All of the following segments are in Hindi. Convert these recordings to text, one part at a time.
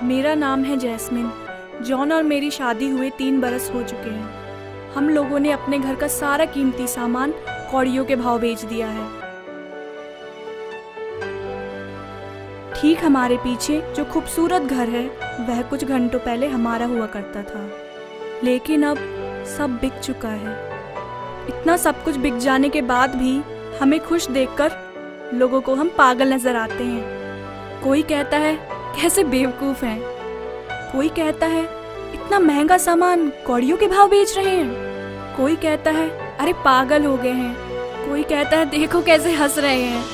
मेरा नाम है जैस्मिन। जॉन और मेरी शादी हुए 3 बरस हो चुके हैं। हम लोगों ने अपने घर का सारा कीमती सामान कौड़ियों के भाव बेच दिया है। ठीक हमारे पीछे जो खूबसूरत घर है वह कुछ घंटों पहले हमारा हुआ करता था, लेकिन अब सब बिक चुका है। इतना सब कुछ बिक जाने के बाद भी हमें खुश देखकर लोगों को हम पागल नजर आते हैं। कोई कहता है कैसे बेवकूफ हैं, कोई कहता है इतना महंगा सामान कौड़ियों के भाव बेच रहे हैं, कोई कहता है अरे पागल हो गए हैं, कोई कहता है देखो कैसे हंस रहे हैं।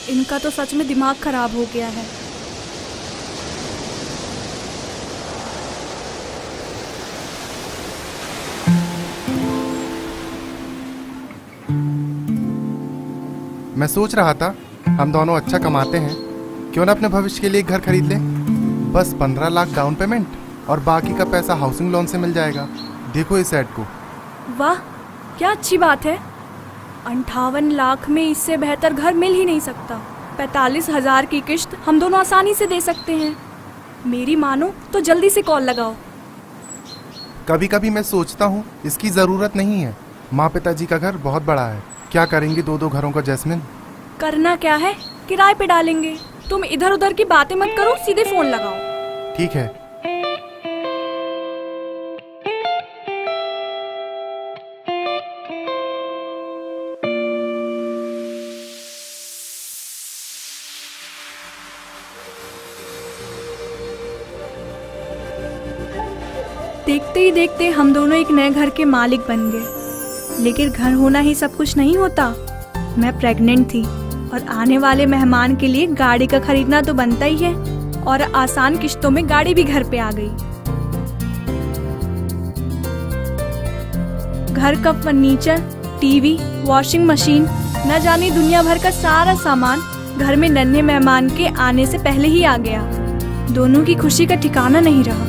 इनका तो सच में दिमाग खराब हो गया है। मैं सोच रहा था हम दोनों अच्छा कमाते हैं, क्यों ना अपने भविष्य के लिए एक घर खरीद लें। बस 15 लाख डाउन पेमेंट और बाकी का पैसा हाउसिंग लोन से मिल जाएगा। देखो इस ऐड को। वाह क्या अच्छी बात है। 58 लाख में इससे बेहतर घर मिल ही नहीं सकता। 45,000 की किश्त हम दोनों आसानी से दे सकते हैं। मेरी मानो तो जल्दी से कॉल लगाओ। कभी कभी मैं सोचता हूँ इसकी ज़रूरत नहीं है। माँ पिताजी का घर बहुत बड़ा है, क्या करेंगी 2-2 घरों का जैस्मिन। करना क्या है, किराए पे डालेंगे। तुम इधर उधर की बातें मत करो, सीधे फोन लगाओ। ठीक है। देखते ही देखते हम दोनों एक नए घर के मालिक बन गए। लेकिन घर होना ही सब कुछ नहीं होता। मैं प्रेग्नेंट थी और आने वाले मेहमान के लिए गाड़ी का खरीदना तो बनता ही है, और आसान किश्तों में गाड़ी भी घर पे आ गई। घर का फर्नीचर, टीवी, वॉशिंग मशीन, न जाने दुनिया भर का सारा सामान घर में नन्हे मेहमान के आने से पहले ही आ गया। दोनों की खुशी का ठिकाना नहीं रहा।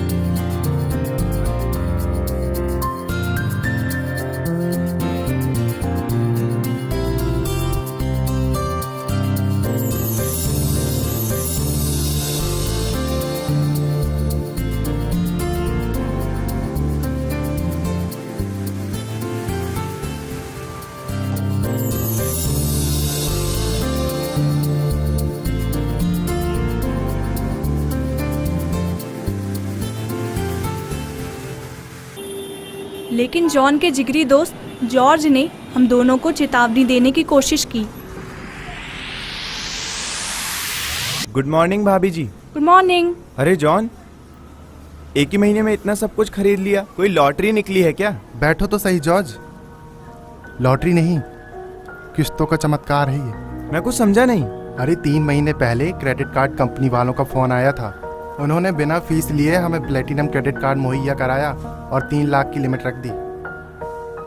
लेकिन जॉन के जिगरी दोस्त जॉर्ज ने हम दोनों को चेतावनी देने की कोशिश की। गुड मॉर्निंग भाभी जी। Good morning. अरे जॉन, एक ही महीने में इतना सब कुछ खरीद लिया, कोई लॉटरी निकली है क्या? बैठो तो सही जॉर्ज। लॉटरी नहीं, किश्तों का चमत्कार है ये। मैं कुछ समझा नहीं। अरे 3 महीने पहले क्रेडिट कार्ड कंपनी वालों का फोन आया था। उन्होंने बिना फीस लिए हमें प्लेटिनम क्रेडिट कार्ड मुहैया कराया और 3 लाख की लिमिट रख दी।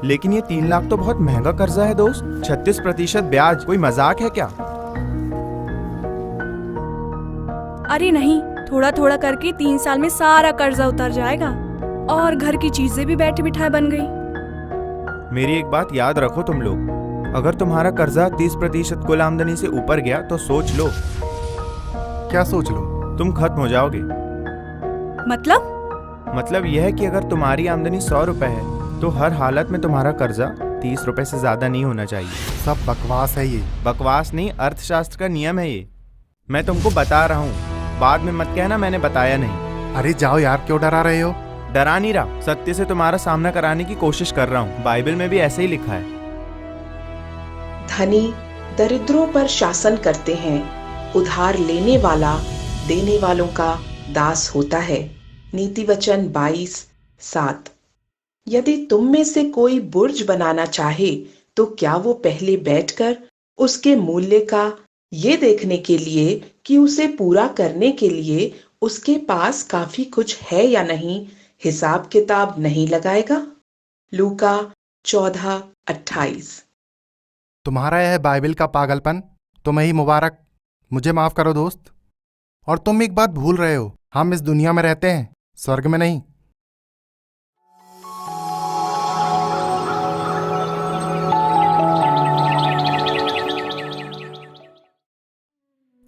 लेकिन ये 3 लाख तो बहुत महंगा कर्जा है दोस्त। 36% ब्याज, कोई मजाक है क्या? अरे नहीं, थोड़ा थोड़ा करके 3 साल में सारा कर्जा उतर जाएगा और घर की चीजें भी बैठे बिठाए बन गई। मेरी एक बात याद रखो तुम लोग, अगर तुम्हारा कर्जा 30% कुल आमदनी से ऊपर गया तो सोच लो। क्या सोच लो? तुम खत्म हो जाओगे। मतलब यह है कि अगर तुम्हारी आमदनी 100 रुपए है तो हर हालत में तुम्हारा कर्जा 30 रुपए से ज्यादा नहीं होना चाहिए। सब बकवास है ये। बकवास नहीं, अर्थशास्त्र का नियम है ये। मैं तुमको बता रहा हूँ, बाद में मत कहना मैंने बताया नहीं। अरे जाओ यार, क्यों डरा रहे हो? डरा नहीं रहा, सत्य से तुम्हारा सामना कराने की कोशिश कर रहा हूँ। बाइबल में भी ऐसे ही लिखा है। धनी दरिद्रों पर शासन करते हैं, उधार लेने वाला देने वालों का दास होता है। नीति वचन 22:7। यदि तुम में से कोई बुर्ज बनाना चाहे तो क्या वो पहले बैठकर उसके मूल्य का ये देखने के लिए कि उसे पूरा करने के लिए उसके पास काफी कुछ है या नहीं हिसाब किताब नहीं लगाएगा? लूका 14:28। तुम्हारा यह बाइबल का पागलपन तुम्हें ही मुबारक। मुझे माफ करो दोस्त। और तुम एक बात भूल रहे हो, हम इस दुनिया में रहते हैं, स्वर्ग में नहीं।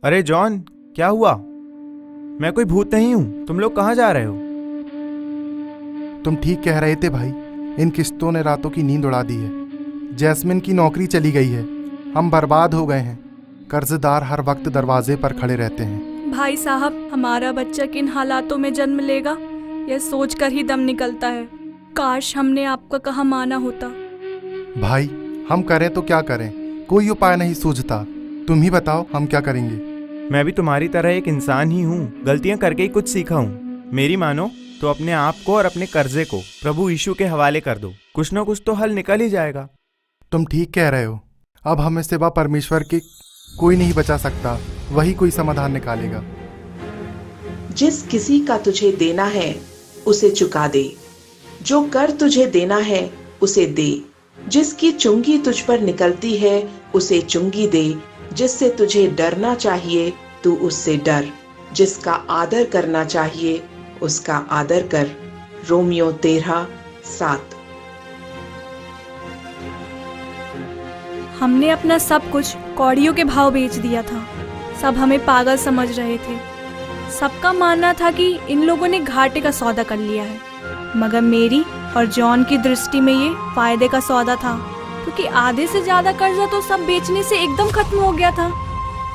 अरे जॉन, क्या हुआ? मैं कोई भूत नहीं हूँ। तुम लोग कहाँ जा रहे हो? तुम ठीक कह रहे थे भाई, इन किस्तों ने रातों की नींद उड़ा दी है। जैस्मिन की नौकरी चली गई है, हम बर्बाद हो गए हैं। कर्जदार हर वक्त दरवाजे पर खड़े रहते हैं। भाई साहब, हमारा बच्चा किन हालातों में जन्म लेगा, यह सोचकर ही दम निकलता है। काश हमने आपका कहा माना होता। भाई, हम करें तो क्या करें, कोई उपाय नहीं सूझता। तुम ही बताओ, हम क्या करेंगे। मैं भी तुम्हारी तरह एक इंसान ही हूँ, गलतियाँ करके ही कुछ सीखा हूँ। मेरी मानो तो अपने आप को और अपने कर्जे को प्रभु यीशु के हवाले कर दो, कुछ न कुछ तो हल निकल ही जाएगा। तुम ठीक कह रहे हो। अब हमें सिवा परमेश्वर के कोई नहीं बचा सकता, वही कोई समाधान निकालेगा। जिस किसी का तुझे देना है उसे चुका दे, जो कर तुझे देना है उसे दे। जिसकी चुंगी तुझ पर निकलती है उसे चुंगी दे। जिससे तुझे डरना चाहिए तू उससे डर। जिसका आदर करना चाहिए उसका आदर कर। रोमियो 13:7। हमने अपना सब कुछ कौड़ियों के भाव बेच दिया था। सब हमें पागल समझ रहे थे। सबका मानना था कि इन लोगों ने घाटे का सौदा कर लिया है, मगर मेरी और जॉन की दृष्टि में ये फायदे का सौदा था, क्योंकि आधे से ज्यादा कर्जा तो सब बेचने से एकदम खत्म हो गया था।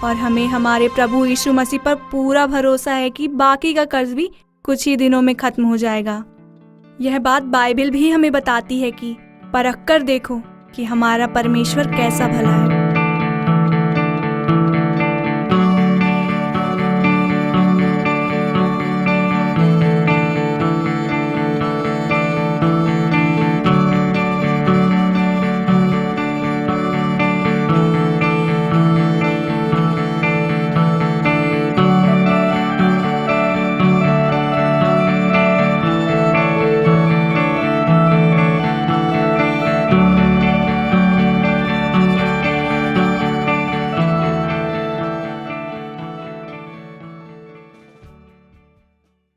और हमें हमारे प्रभु यीशु मसीह पर पूरा भरोसा है कि बाकी का कर्ज भी कुछ ही दिनों में खत्म हो जाएगा। यह बात बाइबल भी हमें बताती है कि परख कर देखो कि हमारा परमेश्वर कैसा भला है।